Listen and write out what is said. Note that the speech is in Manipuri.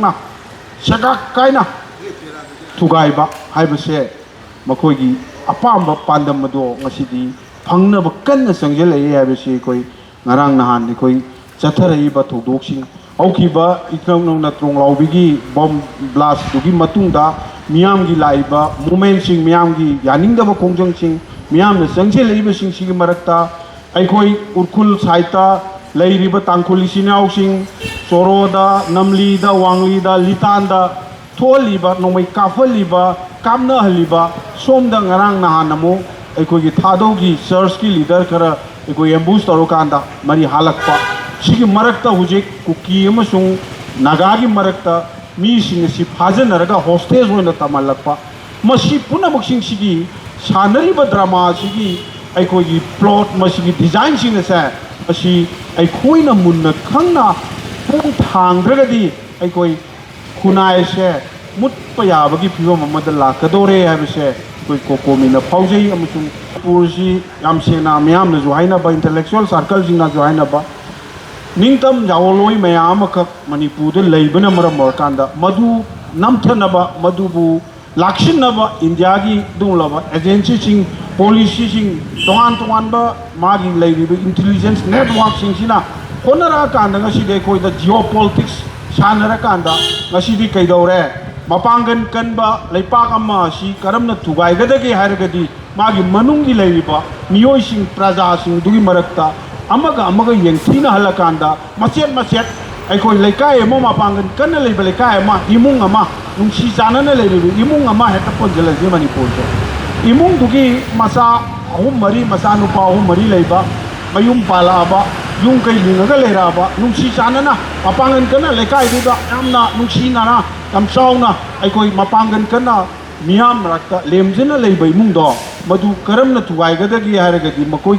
ꯄꯥꯛꯊꯣꯛꯅ ꯁꯒꯥꯛ ꯀꯥꯏꯅ ꯊꯨꯒꯥꯏꯕ ꯍꯥꯏꯕꯁꯦ ꯃꯈꯣꯏꯒꯤ ꯑꯄꯥꯝꯕ ꯄꯥꯟꯗꯝ ꯑꯗꯣ ꯉꯁꯤꯗꯤ ꯐꯪꯅꯕ ꯀꯟꯅ ꯆꯪꯁꯤꯜꯂꯛꯏ ꯍꯥꯏꯕꯁꯤ ꯑꯩꯈꯣꯏ ꯉꯔꯥꯡ ꯅꯍꯥꯟ ꯑꯩꯈꯣꯏ ꯆꯠꯊꯔꯛꯏꯕ ꯊꯧꯗꯣꯛꯁꯤꯡ ꯍꯧꯈꯤꯕ ꯏꯀꯪ ꯅꯧꯅ ꯇ꯭ꯔꯣꯡꯂꯥꯎꯕꯤꯒꯤ ꯕꯣꯝ ꯕ꯭ꯂꯥꯁꯇꯨꯒꯤ ꯃꯇꯨꯡꯗ ꯃꯤꯌꯥꯝꯒꯤ ꯂꯥꯛꯏꯕ ꯃꯨꯃꯦꯟꯁꯤꯡ ꯃꯤꯌꯥꯝꯒꯤ ꯌꯥꯅꯤꯡꯗꯕ ꯈꯣꯡꯖꯪꯁꯤꯡ ꯃꯤꯌꯥꯝꯅ ꯆꯪꯁꯤꯜꯂꯛꯏꯕꯁꯤꯡꯁꯤꯒꯤ ꯃꯔꯛꯇ ꯑꯩꯈꯣꯏ ꯎꯔꯈꯨꯜ ꯁꯥꯏꯠꯇ ꯂꯩꯔꯤꯕ ꯇꯥꯡꯈꯨꯜ ꯏꯆꯤꯟ ꯏꯅꯥꯎꯁꯤꯡ ꯆꯣꯔꯣꯗ ꯅꯝꯂꯤꯗ ꯋꯥꯡꯂꯤꯗ ꯂꯤꯇꯥꯟꯗ ꯊꯣꯛꯍꯜꯂꯤꯕ ꯅꯣꯡꯃꯩ ꯀꯥꯞꯍꯜꯂꯤꯕ ꯀꯥꯞꯅꯍꯜꯂꯤꯕ ꯁꯣꯝꯗ ꯉꯔꯥꯡ ꯅꯍꯥꯟ ꯑꯃꯨꯛ ꯑꯩꯈꯣꯏꯒꯤ ꯊꯥꯗꯧꯒꯤ ꯆꯔꯆꯀꯤ ꯂꯤꯗꯔ ꯈꯔ ꯑꯩꯈꯣई एम्बूस तौरकांदा मरी हालकपा सिगी मरक्ता हुजिक कुकी अमसुंग नागागी मरक्ता मीसिंग सि फाजनरगा होस्टेज होइना तमालकपा मसी पुनमक्सिंग सिगी सानरिबा ड्रामा सिगी अखोई प्लॉट मसिगी डिजाइन सिंग से मसी अखोइना मुन्ना खंगना पुंग थांग्रगदी अखोई खुनाय से मुत्पा याबगी फिवम अमदा लाकदोरे हाबसे कोई कोकोमीना फाउजई अमसुंग पूर्सी याम सेना म्याम न जो हाइनाबा इंटेलेक्चुअल सर्कल जिंगना जो हाइनाबा निंगतम जावलोई मयाम क मणिपुर लैबन मरम मरकांदा मधु नमथनबा मधुबु लाक्षिनबा इंडिया की दुलबा एजेंसी सिंग पॉलिसी सिंग तोहान तोहानबा मागी लैरिबा इंटेलिजेंस नेटवर्क सिंगसिना होनरा कांदा ngasi कोई द जियोपॉलिटिक्स सानरा कांदा ngasi di कैदौरे मपांगन कनबा लैपाक अमा सि करमना थुगाइगदगे हारगदी मागी मनुंगी लैरिबा मियोइसिंग प्रजासिंग दुगी मरक्ता अमगा यंगथीना हलकांदा मचेत मचेत अखोई लेकाय अमा मपांगन कन्न लैबा लेकाय अमा इमुंग अमा नुंसी जानना लैरिबा इमुंग अमा हेता पोंजलजे मणिपुर से इमुंग दुगी मसा अहुम मरी मसा नुपा अहुम मरी लैबा मयुम पालाबा yung kay lingaga leiraba nungsi sanana mapangan kana lekai duda yamna nungsi nana tamsauna aikoi mapangan kana miyam rakta lemjena leibai mungdo madu karamna thugai gadagi haragadi makoi